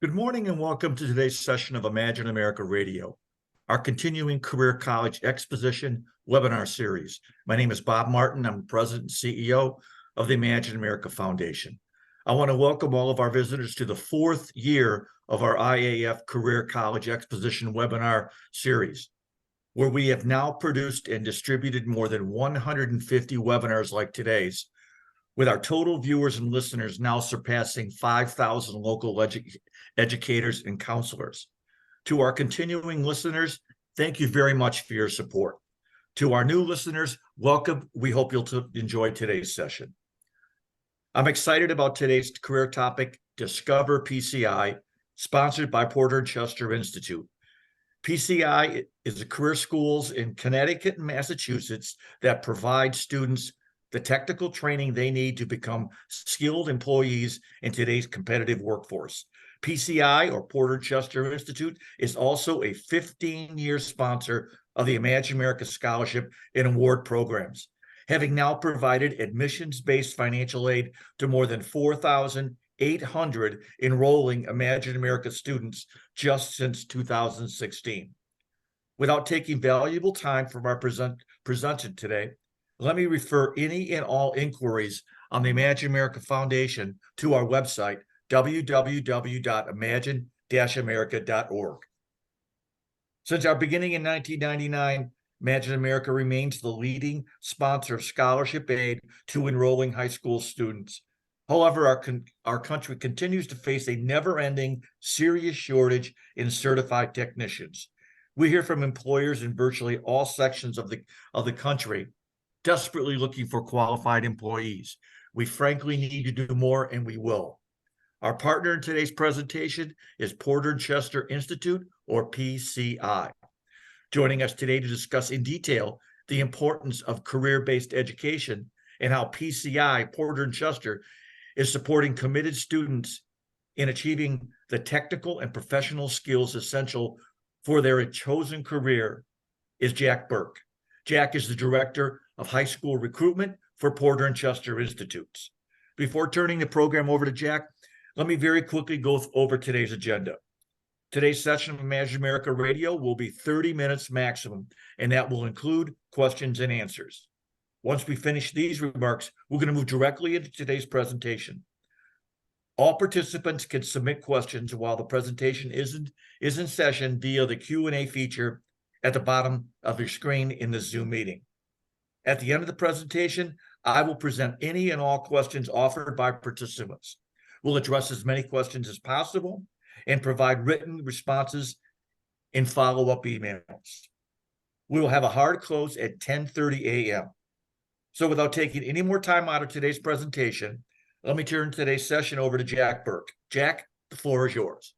Good morning and welcome to today's session of Imagine America Radio, our continuing Career College Exposition webinar series. My name is Bob Martin. I'm President and CEO of the Imagine America Foundation. I want to welcome all of our visitors to the fourth year of our IAF Career College Exposition webinar series, where we have now produced and distributed more than 150 webinars like today's, with our total viewers and listeners now surpassing 5,000 local educators and counselors. To our continuing listeners, thank you very much for your support. To our new listeners, welcome. We hope you'll enjoy today's session. I'm excited about today's career topic, Discover PCI, sponsored by Porter and Chester Institute. PCI is the career schools in Connecticut and Massachusetts that provide students the technical training they need to become skilled employees in today's competitive workforce. PCI, or Porter Chester Institute, is also a 15-year sponsor of the Imagine America Scholarship and Award programs, having now provided admissions-based financial aid to more than 4,800 enrolling Imagine America students just since 2016. Without taking valuable time from our presenter today, let me refer any and all inquiries on the Imagine America Foundation to our website, www.imagine-america.org. Since our beginning in 1999, Imagine America remains the leading sponsor of scholarship aid to enrolling high school students. However, our country continues to face a never-ending, serious shortage in certified technicians. We hear from employers in virtually all sections of the country desperately looking for qualified employees. We frankly need to do more, and we will. Our partner in today's presentation is Porter and Chester Institute, or PCI. Joining us today to discuss in detail the importance of career-based education and how PCI, Porter and Chester, is supporting committed students in achieving the technical and professional skills essential for their chosen career is Jack Burke. Jack is the Director of High School Recruitment for Porter and Chester Institutes. Before turning the program over to Jack, let me very quickly go over today's agenda. Today's session of Imagine America Radio will be 30 minutes maximum, and that will include questions and answers. Once we finish these remarks, we're going to move directly into today's presentation. All participants can submit questions while the presentation is in session via the Q&A feature at the bottom of your screen in the Zoom meeting. At the end of the presentation, I will present any and all questions offered by participants. We'll address as many questions as possible and provide written responses in follow-up emails. We will have a hard close at 10:30 a.m. So without taking any more time out of today's presentation, let me turn today's session over to Jack Burke. Jack, the floor is yours.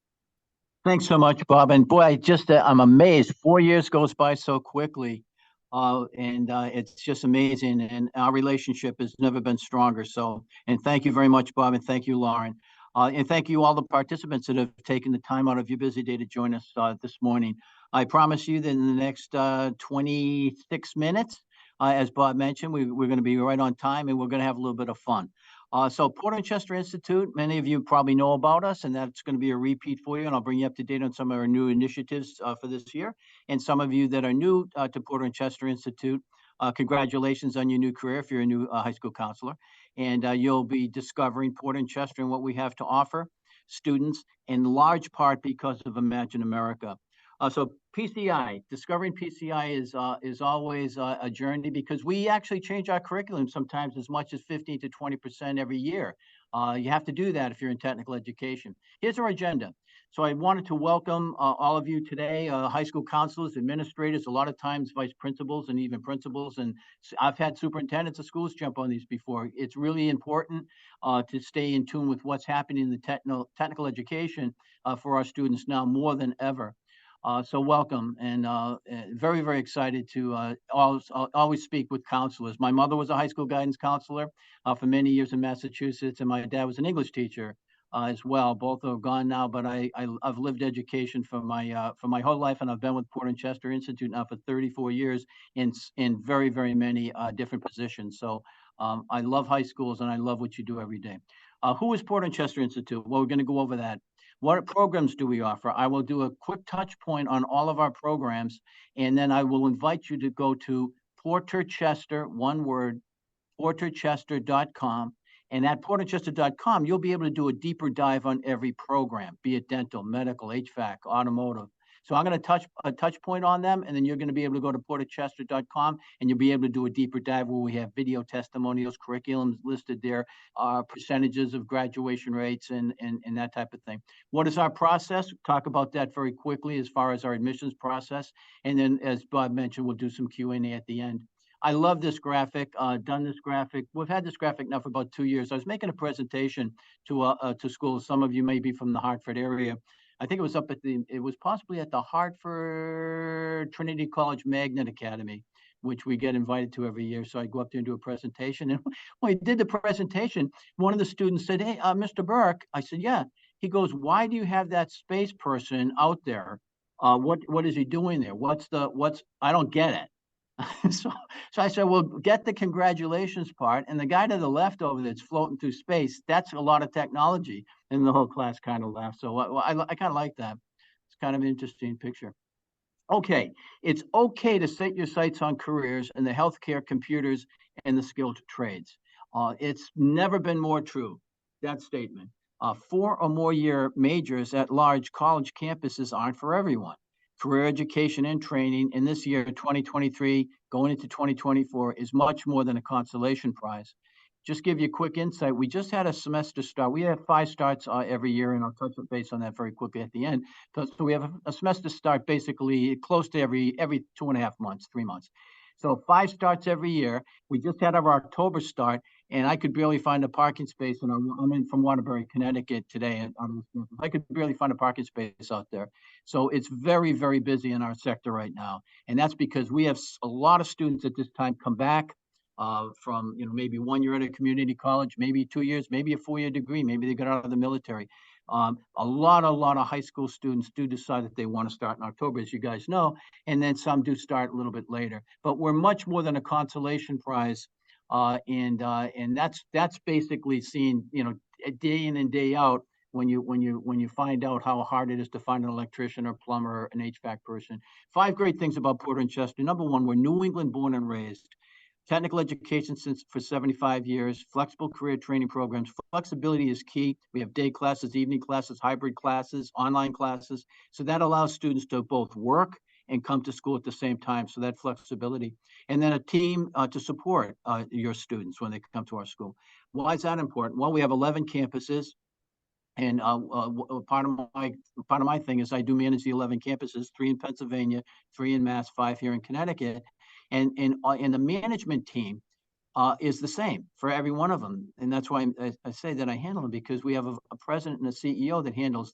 Thanks so much, Bob. And boy, I'm amazed. 4 years goes by so quickly. It's just amazing. And our relationship has never been stronger. And thank you very much, Bob. And thank you, Lauren. And thank you all the participants that have taken the time out of your busy day to join us this morning. I promise you that in the next 26 minutes, as Bob mentioned, we're going to be right on time and we're going to have a little bit of fun. So Porter and Chester Institute, many of you probably know about us, and that's going to be a repeat for you, and I'll bring you up to date on some of our new initiatives for this year. And some of you that are new to Porter and Chester Institute, congratulations on your new career if you're a new high school counselor. And you'll be discovering Porter and Chester and what we have to offer students, in large part because of Imagine America. So PCI, discovering PCI is always a journey because we actually change our curriculum sometimes as much as 15 to 20% every year. You have to do that if you're in technical education. Here's our agenda. So I wanted to welcome all of you today, high school counselors, administrators, a lot of times vice principals and even principals. And I've had superintendents of schools jump on these before. It's really important to stay in tune with what's happening in the technical education for our students now more than ever. So welcome, and very, very excited to always speak with counselors. My mother was a high school guidance counselor for many years in Massachusetts, and my dad was an English teacher as well. Both are gone now, but I've lived education for my whole life, and I've been with Porter and Chester Institute now for 34 years in very, very many different positions. So I love high schools, and I love what you do every day. Who is Porter and Chester Institute? Well, we're going to go over that. What programs do we offer? I will do a quick touch point on all of our programs, and then I will invite you to go to Porterchester, one word, porterchester.com. And at porterchester.com, you'll be able to do a deeper dive on every program, be it dental, medical, HVAC, automotive. So I'm going to touch a touch point on them, and then you're going to be able to go to porterchester.com, and you'll be able to do a deeper dive where we have video testimonials, curriculums listed there, percentages of graduation rates, and that type of thing. What is our process? Talk about that very quickly as far as our admissions process. And then, as Bob mentioned, we'll do some Q&A at the end. I love this graphic, done this graphic. We've had this graphic now for about 2 years. I was making a presentation to schools. Some of you may be from the Hartford area. I think it was it was possibly at the Hartford Trinity College Magnet Academy, which we get invited to every year. So I go up there and do a presentation. And when I did the presentation, one of the students said, "Hey, Mr. Burke." I said, "Yeah." He goes, "Why do you have that space person out there? What is he doing there? I don't get it." So I said, well, get the congratulations part. And the guy to the left over that's floating through space, that's a lot of technology. And the whole class kind of laughed. So I kind of like that. It's kind of an interesting picture. Okay, it's okay to set your sights on careers in the healthcare, computers, and the skilled trades. It's never been more true, that statement. 4 or more year majors at large college campuses aren't for everyone. Career education and training in this year, 2023, going into 2024, is much more than a consolation prize. Just give you a quick insight. We just had a semester start. We have 5 starts every year, and I'll touch base on that very quickly at the end. So we have a semester start basically close to every 2.5 months, 3 months. So 5 starts every year. We just had our October start, and I could barely find a parking space. And I'm in from Waterbury, Connecticut today. I could barely find a parking space out there. So it's very, very busy in our sector right now. And that's because we have a lot of students at this time come back from, maybe 1 year at a community college, maybe 2 years, maybe a 4-year degree, maybe they got out of the military. A lot of high school students do decide that they want to start in October, as you guys know, and then some do start a little bit later. But we're much more than a consolation prize, and that's basically seen, day in and day out when you find out how hard it is to find an electrician or plumber or an HVAC person. 5 great things about Porter and Chester. Number 1, we're New England born and raised. Technical education for 75 years, flexible career training programs. Flexibility is key. We have day classes, evening classes, hybrid classes, online classes. So that allows students to both work and come to school at the same time. So that flexibility. And then a team to support your students when they come to our school. Why is that important? Well, we have 11 campuses. And part of my thing is I do manage the 11 campuses, 3 in Pennsylvania, 3 in Mass, 5 here in Connecticut. And the management team is the same for every one of them. And that's why I say that I handle them, because we have a president and a CEO that handles,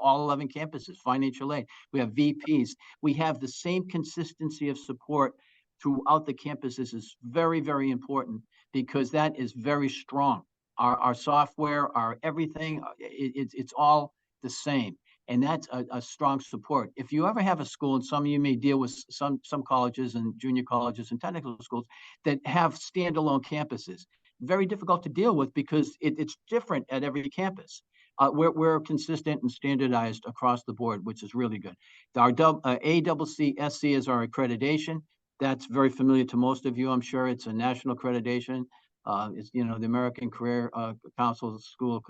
all 11 campuses, financial aid. We have VPs. We have the same consistency of support throughout the campuses is very, very important, because that is very strong. Our software, our everything, it's all the same. And that's a strong support. If you ever have a school, and some of you may deal with some colleges and junior colleges and technical schools that have standalone campuses, very difficult to deal with because it's different at every campus. We're consistent and standardized across the board, which is really good. Our ACCSC is our accreditation. That's very familiar to most of you, I'm sure. It's a national accreditation. It's the American Career Council School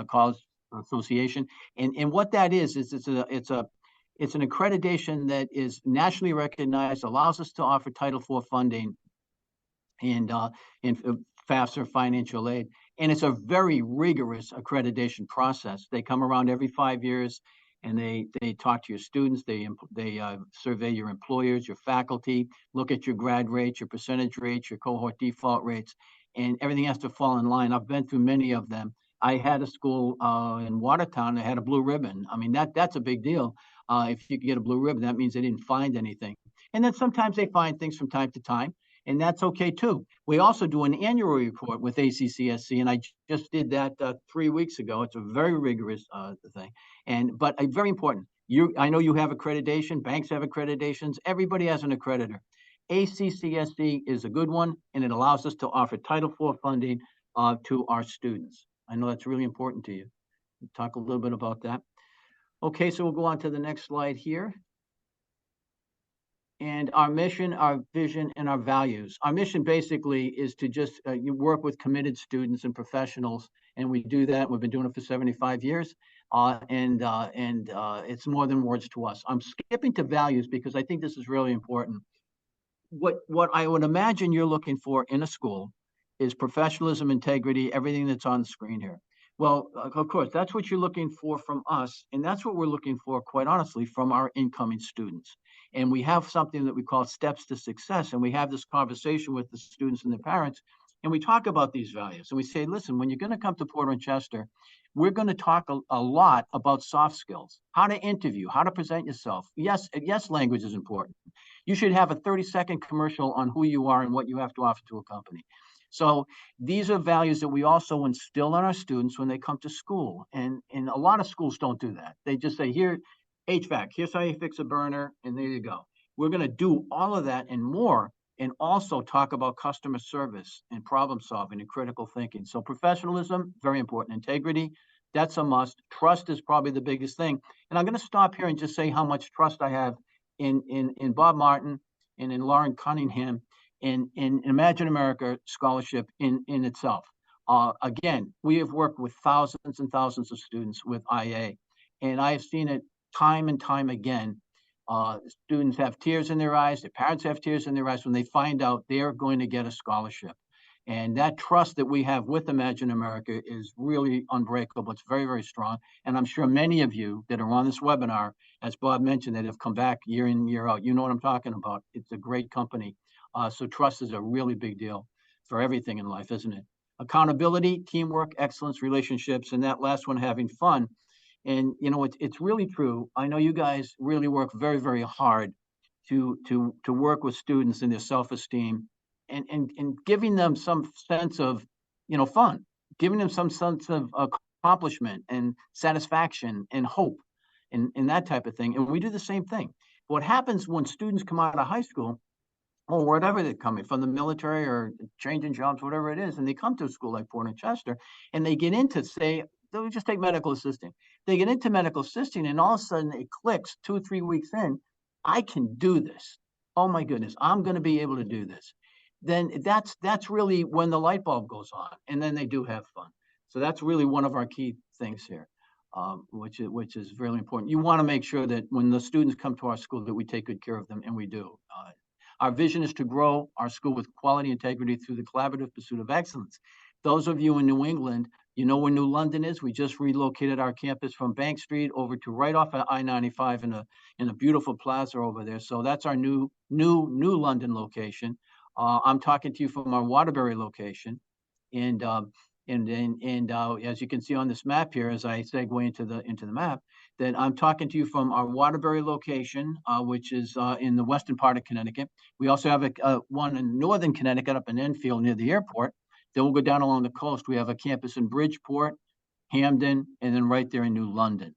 College Association, and what that is it's an accreditation that is nationally recognized, allows us to offer Title IV funding and FAFSA financial aid, and it's a very rigorous accreditation process. They come around every 5 years, and they talk to your students, they survey your employers, your faculty, look at your grad rates, your percentage rates, your cohort default rates, and everything has to fall in line. I've been through many of them. I had a school in Watertown that had a blue ribbon. I mean, that's a big deal. If you get a blue ribbon, that means they didn't find anything. And then sometimes they find things from time to time, and that's okay too. We also do an annual report with ACCSC, and I just did that 3 weeks ago. It's a very rigorous thing, but very important. I know you have accreditation. Banks have accreditations. Everybody has an accreditor. ACCSC is a good one, and it allows us to offer Title IV funding to our students. I know that's really important to you. Talk a little bit about that. Okay, so we'll go on to the next slide here. And our mission, our vision, and our values. Our mission basically is to just you work with committed students and professionals, and we do that. We've been doing it for 75 years, and it's more than words to us. I'm skipping to values because I think this is really important. What I would imagine you're looking for in a school is professionalism, integrity, everything that's on the screen here. Well, of course, that's what you're looking for from us, and that's what we're looking for, quite honestly, from our incoming students. And we have something that we call steps to success, and we have this conversation with the students and the parents, and we talk about these values. And we say, listen, when you're going to come to Porter and Chester, we're going to talk a lot about soft skills, how to interview, how to present yourself. Yes, language is important. You should have a 30-second commercial on who you are and what you have to offer to a company. So these are values that we also instill in our students when they come to school. And a lot of schools don't do that. They just say, here, HVAC, here's how you fix a burner, and there you go. We're going to do all of that and more, and also talk about customer service and problem solving and critical thinking. So professionalism, very important. Integrity, that's a must. Trust is probably the biggest thing. And I'm going to stop here and just say how much trust I have in Bob Martin and in Lauren Cunningham in Imagine America scholarship in itself. Again, we have worked with thousands and thousands of students with IA, and I have seen it time and time again. Students have tears in their eyes, their parents have tears in their eyes when they find out they're going to get a scholarship. And that trust that we have with Imagine America is really unbreakable. It's very, very strong. And I'm sure many of you that are on this webinar, as Bob mentioned, that have come back year in, year out, you know what I'm talking about. It's a great company. So trust is a really big deal for everything in life, isn't it? Accountability, teamwork, excellence, relationships, and that last one, having fun. And you know, it's really true. I know you guys really work very, very hard to work with students in their self-esteem and giving them some sense of, you know, fun, giving them some sense of accomplishment and satisfaction and hope and that type of thing. And we do the same thing. What happens when students come out of high school or whatever they're coming from, the military or changing jobs, whatever it is, and they come to a school like Port and Chester, and they get into, say, they'll just take medical assisting. They get into medical assisting, and all of a sudden it clicks 2 or 3 weeks in. I can do this. Oh my goodness, I'm going to be able to do this. Then that's really when the light bulb goes on, and then they do have fun. So that's really one of our key things here, which is really important. You want to make sure that when the students come to our school that we take good care of them, and we do. Our vision is to grow our school with quality integrity through the collaborative pursuit of excellence. Those of you in New England, you know where New London is. We just relocated our campus from Bank Street over to right off of I-95 in a beautiful plaza over there. So that's our new London location. I'm talking to you from our Waterbury location, and as you can see on this map here, as I segue into the map, that I'm talking to you from our Waterbury location, which is in the western part of Connecticut. We also have one in northern Connecticut up in Enfield near the airport. Then we'll go down along the coast. We have a campus in Bridgeport, Hamden, and then right there in New London.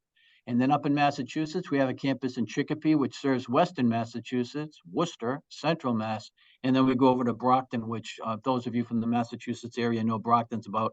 And then up in Massachusetts, we have a campus in Chicopee, which serves western Massachusetts, Worcester, central Mass. And then we go over to Brockton, which those of you from the Massachusetts area know Brockton's about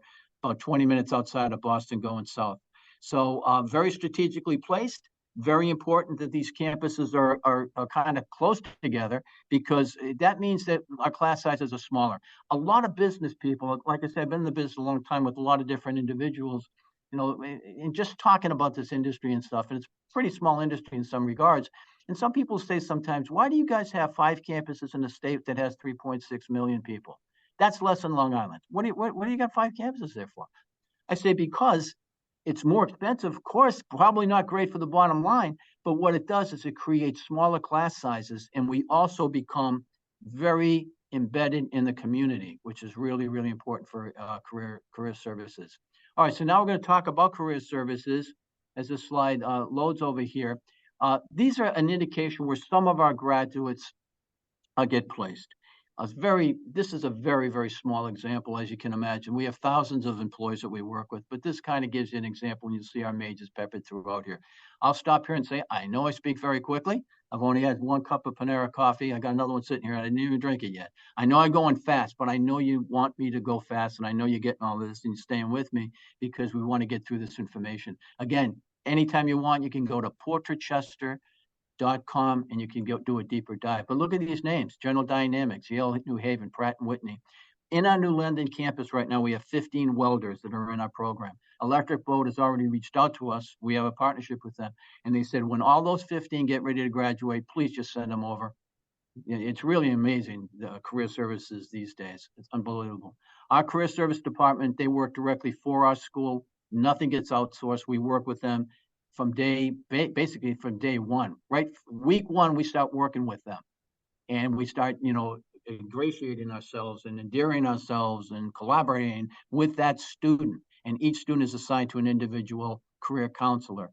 20 minutes outside of Boston going south. So very strategically placed, very important that these campuses are kind of close together, because that means that our class sizes are smaller. A lot of business people, like I said, I've been in the business a long time with a lot of different individuals, you know, and just talking about this industry and stuff, and it's a pretty small industry in some regards. And some people say sometimes, why do you guys have 5 campuses in a state that has 3.6 million people? That's less than Long Island. What do you got 5 campuses there for? I say, because it's more expensive, of course, probably not great for the bottom line, but what it does is it creates smaller class sizes, and we also become very embedded in the community, which is really, really important for career services. All right, so now we're going to talk about career services as this slide loads over here. These are an indication where some of our graduates get placed. This is a very, very small example, as you can imagine. We have thousands of employees that we work with, but this kind of gives you an example, and you'll see our majors peppered throughout here. I'll stop here and say, I know I speak very quickly. I've only had 1 cup of Panera coffee. I got another one sitting here. I didn't even drink it yet. I know I'm going fast, but I know you want me to go fast, and I know you're getting all this and you're staying with me because we want to get through this information. Again, anytime you want, you can go to porterchester.com and you can go do a deeper dive. But look at these names: General Dynamics, Yale, New Haven, Pratt and Whitney. In our New London campus right now, we have 15 welders that are in our program. Electric Boat has already reached out to us. We have a partnership with them. And they said, when all those 15 get ready to graduate, please just send them over. It's really amazing, the career services these days. It's unbelievable. Our career service department, they work directly for our school. Nothing gets outsourced. We work with them from basically from day one. Right, week one, we start working with them, and we start, ingratiating ourselves and endearing ourselves and collaborating with that student. And each student is assigned to an individual career counselor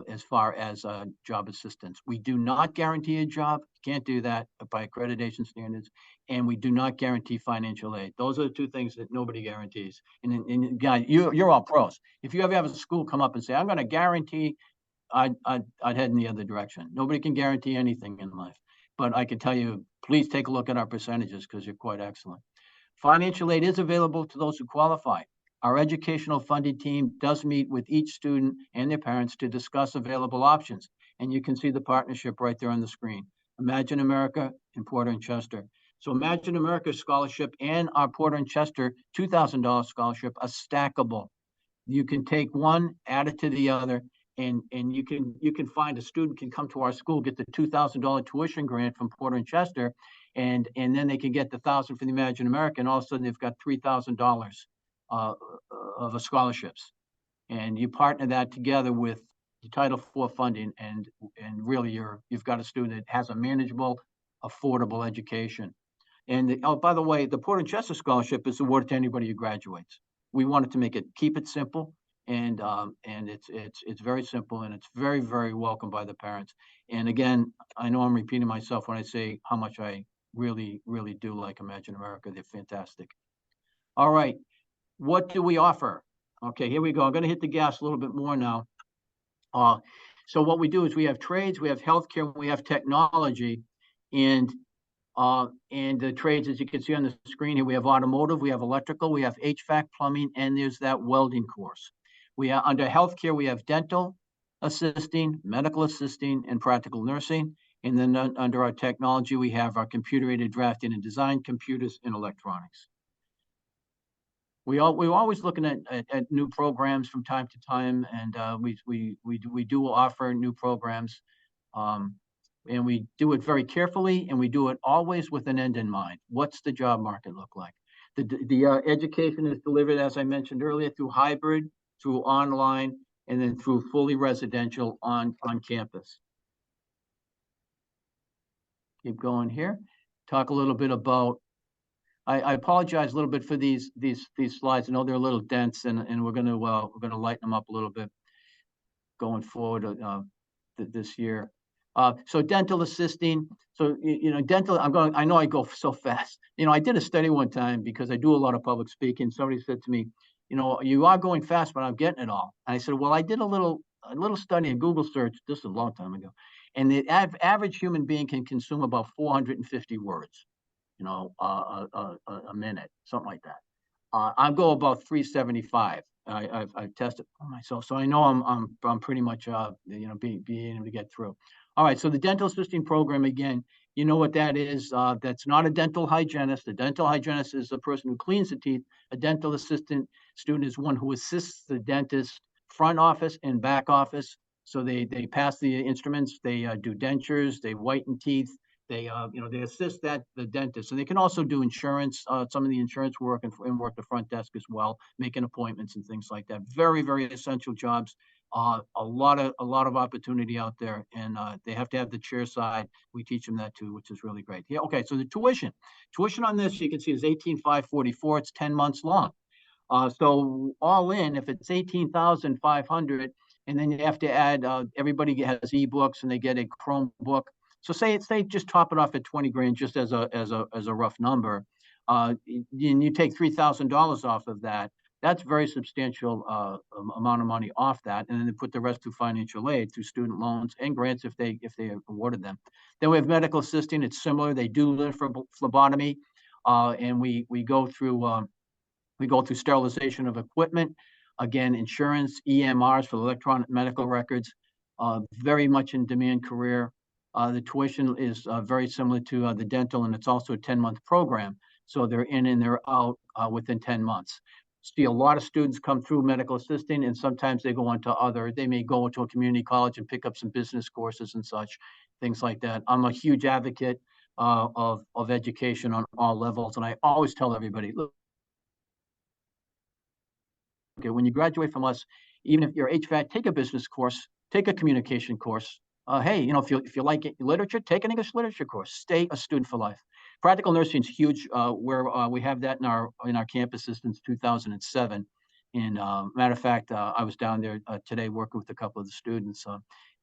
as far as job assistance. We do not guarantee a job. Can't do that by accreditation standards. And we do not guarantee financial aid. Those are the two things that nobody guarantees. And guys, you're all pros. If you ever have a school come up and say, I'm going to guarantee, I'd head in the other direction. Nobody can guarantee anything in life. But I can tell you, please take a look at our percentages because you're quite excellent. Financial aid is available to those who qualify. Our educational funding team does meet with each student and their parents to discuss available options. And you can see the partnership right there on the screen. Imagine America and Porter and Chester. So Imagine America scholarship and our Porter and Chester $2,000 scholarship are stackable. You can take one, add it to the other, and you can find a student can come to our school, get the $2,000 tuition grant from Porter and Chester, and then they can get the $1,000 for the Imagine America, and all of a sudden they've got $3,000 of a scholarships, and you partner that together with the Title IV funding, and really you've got a student that has a manageable, affordable education. And by the way, the Porter and Chester scholarship is awarded to anybody who graduates. We wanted to keep it simple. And it's very simple, and it's very, very welcome by the parents. And again, I know I'm repeating myself when I say how much I really, really do like Imagine America. They're fantastic. All right, what do we offer? Okay, here we go. I'm going to hit the gas a little bit more now. So what we do is we have trades, we have healthcare, we have technology, and the trades, as you can see on the screen here, we have automotive, we have electrical, we have HVAC, plumbing, and there's that welding course. We are under healthcare, we have dental assisting, medical assisting, and practical nursing. And then under our technology, we have our computer-aided drafting and design, computers, and electronics. We're always looking at new programs from time to time, and we do offer new programs, and we do it very carefully, and we do it always with an end in mind. What's the job market look like? The education is delivered, as I mentioned earlier, through hybrid, through online, and then through fully residential on campus. Keep going here. Talk a little bit about, I apologize a little bit for these slides. I know they're a little dense, and we're gonna lighten them up a little bit going forward this year. So dental assisting. So dental. I know I go so fast. I did a study one time because I do a lot of public speaking. Somebody said to me, you are going fast, but I'm getting it all. And I said, well, I did a little study, a Google search, this is a long time ago, and the average human being can consume about 450 words, a minute, something like that. I go about 375. I've tested for myself, so I know I'm pretty much being able to get through. All right, so the dental assisting program, again, you know what that is. That's not a dental hygienist. A dental hygienist is the person who cleans the teeth. A dental assistant student is one who assists the dentist front office and back office. So they pass the instruments, they do dentures, they whiten teeth, they assist the dentist. And they can also do insurance, some of the insurance work, and work the front desk as well, making appointments and things like that. Very, very essential jobs. A lot of opportunity out there, and they have to have the chair side. We teach them that too, which is really great. Yeah, okay, so the tuition on this, you can see, is $18,544. It's 10 months long. So all in, if it's $18,500, and then you have to add, everybody has ebooks and they get a Chromebook. So say just top it off at 20 grand, just as a rough number. And you take $3,000 off of that. That's very substantial amount of money off that, and then they put the rest through financial aid, through student loans and grants if they awarded them. Then we have medical assisting. It's similar. They do live for phlebotomy, and we go through sterilization of equipment. Again, insurance, EMRs for electronic medical records, very much in demand career. The tuition is very similar to the dental, and it's also a 10-month program. So they're in and they're out within 10 months. See a lot of students come through medical assisting, and sometimes they go on to they may go to a community college and pick up some business courses and such, things like that. I'm a huge advocate of education on all levels. And I always tell everybody, look, okay, when you graduate from us, even if you're HVAC, take a business course, take a communication course. Hey, if you like literature, take an English literature course. Stay a student for life. Practical nursing is huge. Where we have that in our campuses since 2007. And matter of fact, I was down there today working with a couple of the students,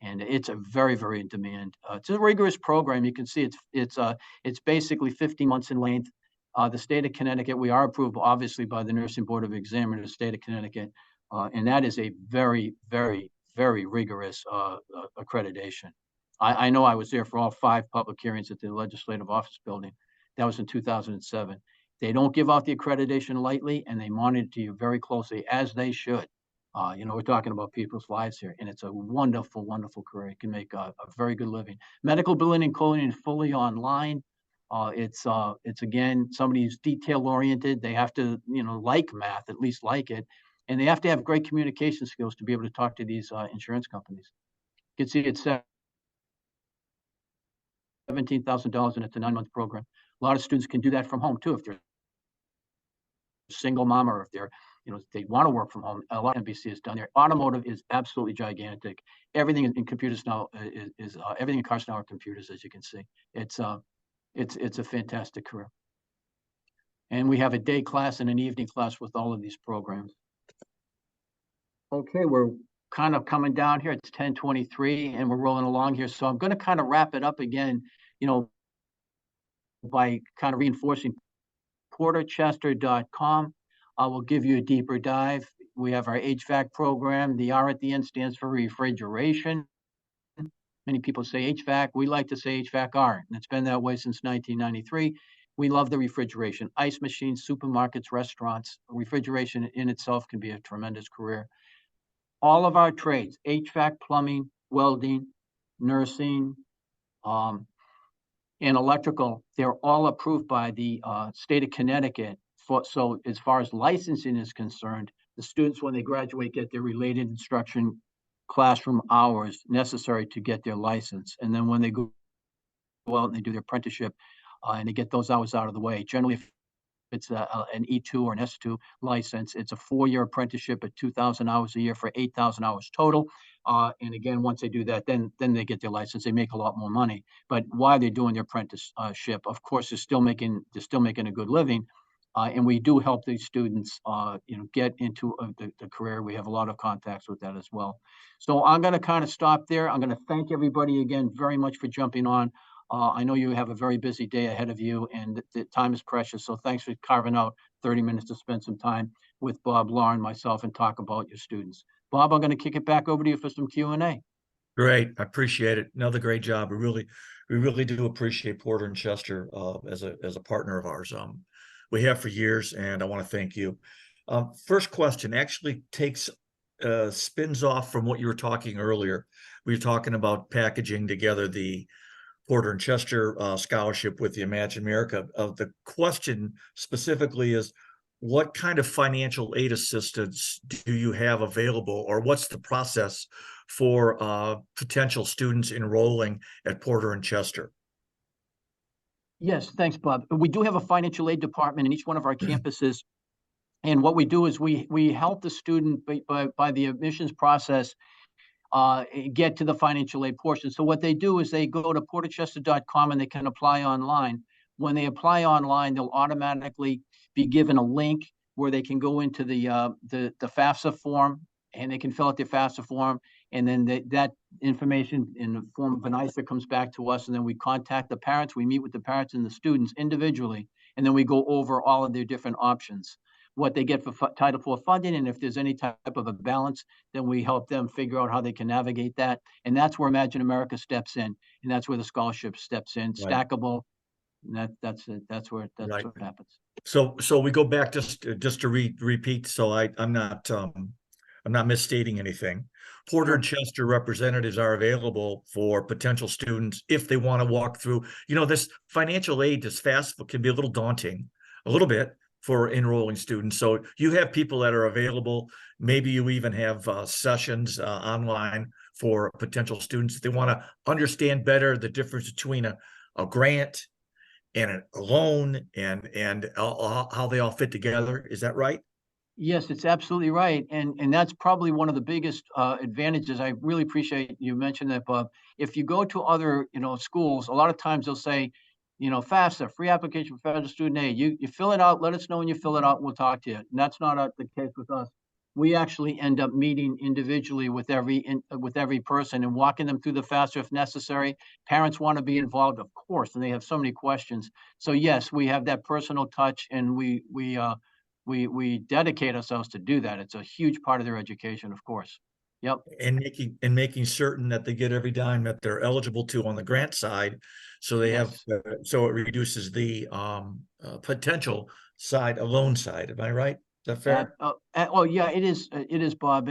and it's a very, very in demand. It's a rigorous program. You can see it's basically 15 months in length. The state of Connecticut, we are approved obviously by the Nursing Board of Examiners, state of Connecticut, and that is a very, very, very rigorous accreditation. I know I was there for all 5 public hearings at the Legislative Office Building. That was in 2007. They don't give out the accreditation lightly, and they monitor you very closely, as they should. We're talking about people's lives here, and it's a wonderful, wonderful career. You can make a very good living. Medical billing and coding is fully online. It's again, somebody who's detail oriented. They have to, like math, at least like it. And they have to have great communication skills to be able to talk to these insurance companies. You can see it's $17,000 and it's a 9-month program. A lot of students can do that from home too. If they're a single mom or if they're, they want to work from home, a lot of NBC is done there. Automotive is absolutely gigantic. Everything in computers now is everything in cars now are computers, as you can see. It's a fantastic career. And we have a day class and an evening class with all of these programs. Okay, we're kind of coming down here. It's 10:23 and we're rolling along here. So I'm going to kind of wrap it up again, by kind of reinforcing porterchester.com. I will give you a deeper dive. We have our HVAC program. The R at the end stands for refrigeration. Many people say HVAC. We like to say HVAC-R, and it's been that way since 1993. We love the refrigeration. Ice machines, supermarkets, restaurants. Refrigeration in itself can be a tremendous career. All of our trades, HVAC, plumbing, welding, nursing, and electrical, they're all approved by the state of Connecticut. So as far as licensing is concerned, the students, when they graduate, get their related instruction classroom hours necessary to get their license. And then when they go out and they do their apprenticeship and they get those hours out of the way, generally if it's an E2 or an S2 license, it's a 4-year apprenticeship at 2,000 hours a year for 8,000 hours total. And again, once they do that, then they get their license. They make a lot more money. But while they're doing their apprenticeship, of course, they're still making a good living. And we do help these students, get into the career. We have a lot of contacts with that as well. So I'm going to kind of stop there. I'm going to thank everybody again very much for jumping on. I know you have a very busy day ahead of you, and the time is precious. So thanks for carving out 30 minutes to spend some time with Bob, Lauren, myself, and talk about your students. Bob, I'm going to kick it back over to you for some Q&A. Great, I appreciate it. Another great job. We really do appreciate Porter and Chester as a partner of ours. We have for years, and I want to thank you. First question actually spins off from what you were talking earlier. We were talking about packaging together the Porter and Chester scholarship with the Imagine America. The question specifically is, what kind of financial aid assistance do you have available, or what's the process for potential students enrolling at Porter and Chester? Yes, thanks, Bob. We do have a financial aid department in each one of our campuses. And what we do is we help the student by the admissions process get to the financial aid portion. So what they do is they go to porterchester.com and they can apply online. When they apply online, they'll automatically be given a link where they can go into the FAFSA form, and they can fill out their FAFSA form. And then that information in the form of an ISA comes back to us, and then we contact the parents. We meet with the parents and the students individually, and then we go over all of their different options, what they get for Title IV funding, and if there's any type of a balance, then we help them figure out how they can navigate that. And that's where Imagine America steps in, and that's where the scholarship steps in, right. Stackable. And that's it. That's right. What happens. So we go back just to repeat. So I'm not I'm not misstating anything. Porter and Sure. Chester representatives are available for potential students if they want to walk through. This financial aid, this FAFSA, can be a little daunting, a little bit, for enrolling students. So you have people that are available. Maybe you even have sessions online for potential students if they want to understand better the difference between a grant and a loan and how they all fit together. Is that right? Yes, it's absolutely right, and that's probably one of the biggest advantages. I really appreciate you mentioned that, Bob. If you go to other, schools, a lot of times they'll say, FAFSA, free application for federal student aid. You fill it out. Let us know when you fill it out. And we'll talk to you. And that's not the case with us. We actually end up meeting individually with every person and walking them through the FAFSA if necessary. Parents want to be involved, of course, and they have so many questions. So yes, we have that personal touch, and we dedicate ourselves to do that. It's a huge part of their education, of course. Yep. And making certain that they get every dime that they're eligible to on the grant side, so they have Yes. so it reduces the potential side, a loan side. Am I right? Is that fair? Well, yeah, it is, Bob.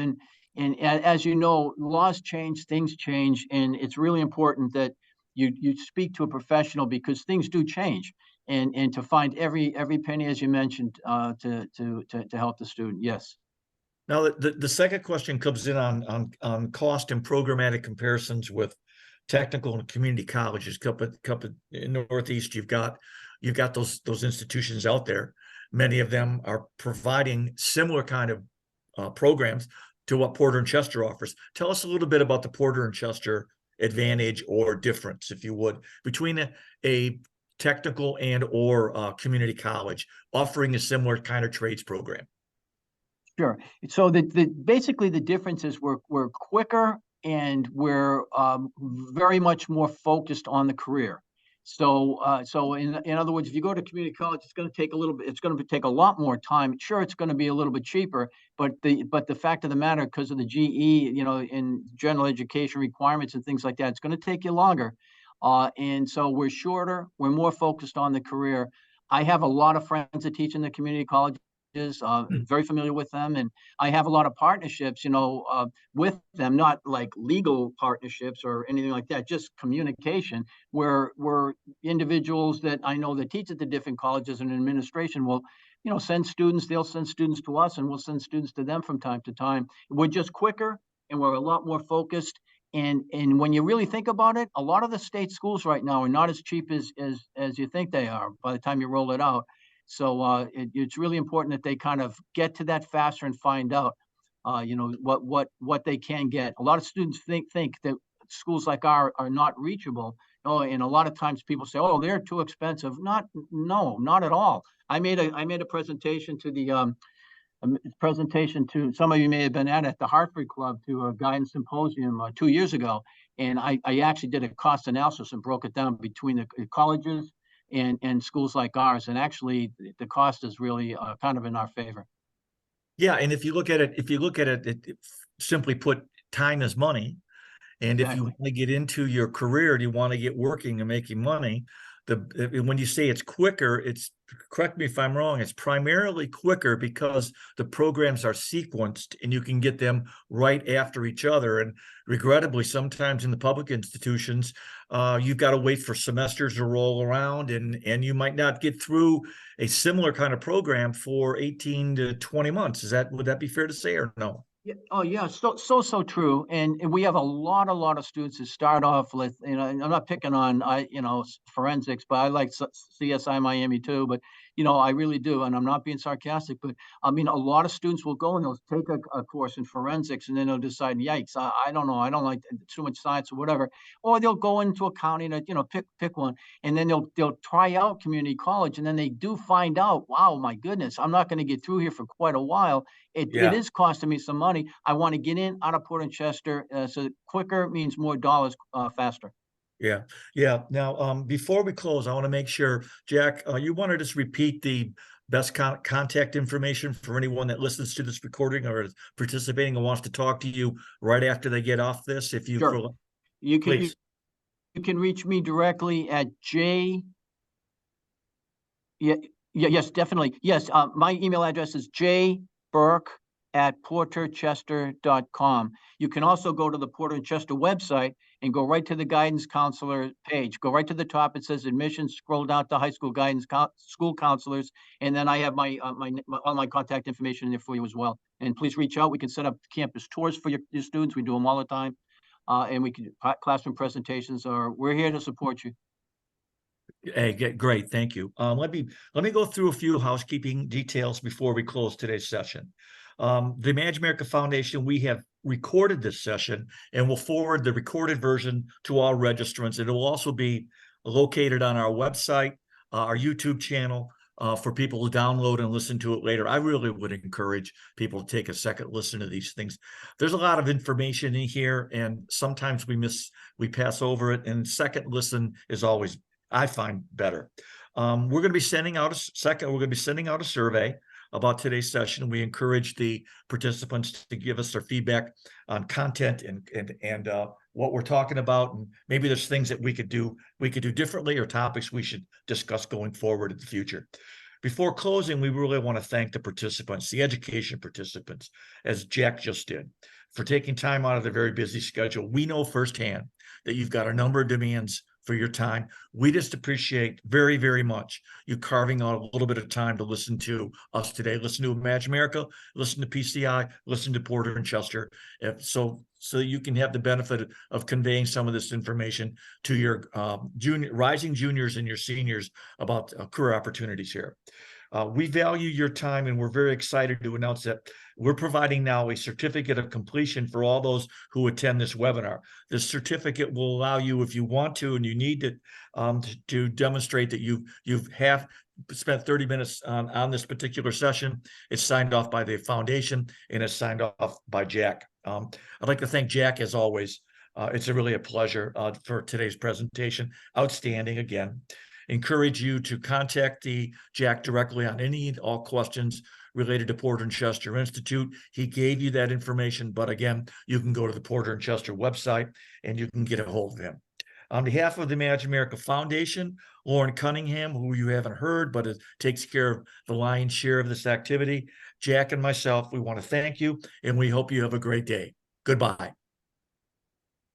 As you know, laws change, things change, and it's really important that you speak to a professional because things do change, and to find every penny, as you mentioned, to help the student. Yes. Now, the second question comes in on cost and programmatic comparisons with technical and community colleges. Couple in the Northeast, you've got those institutions out there. Many of them are providing similar kind of programs to what Porter and Chester offers. Tell us a little bit about the Porter and Chester advantage or difference, if you would, between a technical and or community college offering a similar kind of trades program. Sure. So basically the difference is we're quicker and we're very much more focused on the career. So in other words, if you go to community college, it's going to take a little bit. It's going to take a lot more time. Sure, it's going to be a little bit cheaper, but the fact of the matter, because of the GE, in general education requirements and things like that, it's going to take you longer. And so we're shorter. We're more focused on the career. I have a lot of friends that teach in the community college, very familiar with them, and I have a lot of partnerships, with them, not like legal partnerships or anything like that, just communication, where individuals that I know that teach at the different colleges and administration will, send students. They'll send students to us, and we'll send students to them from time to time. We're just quicker, and we're a lot more focused. And when you really think about it, a lot of the state schools right now are not as cheap as you think they are by the time you roll it out. So it's really important that they kind of get to that faster and find out, what they can get. A lot of students think that schools like ours are not reachable. Oh, and a lot of times people say, "Oh, they're too expensive." No, not at all. I made a presentation to some of you may have been at the Hartford Club to a guidance symposium 2 years ago, and I actually did a cost analysis and broke it down between the colleges and schools like ours, and actually the cost is really kind of in our favor. Yeah, and if you look at it, simply put, time is money. And if you Exactly. want to get into your career and you want to get working and making money, when you say it's quicker, correct me if I'm wrong, it's primarily quicker because the programs are sequenced and you can get them right after each other. And regrettably, sometimes in the public institutions, you've got to wait for semesters to roll around, and you might not get through a similar kind of program for 18 to 20 months. Would that be fair to say, or no? Yeah. Oh, yeah. So true. And we have a lot of students who start off with, and I'm not picking on, forensics, but I like CSI Miami too. But, I really do. And I'm not being sarcastic, but I mean, a lot of students will go and they'll take a course in forensics and then they'll decide, yikes, I don't know. I don't like too much science or whatever. Or they'll go into accounting, pick one. And then they'll try out community college. And then they do find out, wow, my goodness, I'm not going to get through here for quite a while. It Yeah. is costing me some money. I want to get in out of Port and Chester. So quicker means more dollars faster. Yeah, yeah. Now, before we close, I want to make sure, Jack, you want to just repeat the best contact information for anyone that listens to this recording or is participating and wants to talk to you right after they get off this, if you Sure. You can please. you can reach me directly at J. Yeah, yes, definitely. Yes, my email address is jburke porterchester.com. You can also go to the Porter and Chester website and go right to the guidance counselor page. Go right to the top. It says admissions. Scroll down to high school guidance, school counselors, and then I have my all my contact information in there for you as well. And please reach out. We can set up campus tours for your students. We do them all the time, and we can classroom presentations. Or we're here to support you. Hey, great, thank you. Let me go through a few housekeeping details before we close today's session. The Imagine America Foundation, we have recorded this session and will forward the recorded version to all registrants. It will also be located on our website, our YouTube channel, for people to download and listen to it later. I really would encourage people to take a second listen to these things. There's a lot of information in here, and sometimes we pass over it, and second listen is always, I find, better. We're going to be sending out a survey about today's session. We encourage the participants to give us their feedback on content and what we're talking about, and maybe there's things that we could do differently, or topics we should discuss going forward in the future. Before closing, we really want to thank the participants, the education participants, as Jack just did, for taking time out of their very busy schedule. We know firsthand that you've got a number of demands for your time. We just appreciate very, very much you carving out a little bit of time to listen to us today. Listen to Imagine America, listen to PCI, listen to Porter and Chester, so you can have the benefit of conveying some of this information to your rising juniors and your seniors about career opportunities here. We value your time, and we're very excited to announce that we're providing now a certificate of completion for all those who attend this webinar. This certificate will allow you, if you want to, and you need to demonstrate that you've spent 30 minutes on this particular session. It's signed off by the foundation, and it's signed off by Jack. I'd like to thank Jack, as always. It's really a pleasure for today's presentation. Outstanding again. Encourage you to contact Jack directly on any and all questions related to Porter and Chester Institute. He gave you that information, but again, you can go to the Porter and Chester website and you can get a hold of him. On behalf of the Imagine America Foundation, Lauren Cunningham, who you haven't heard, but takes care of the lion's share of this activity, Jack and myself, we want to thank you, and we hope you have a great day. Goodbye.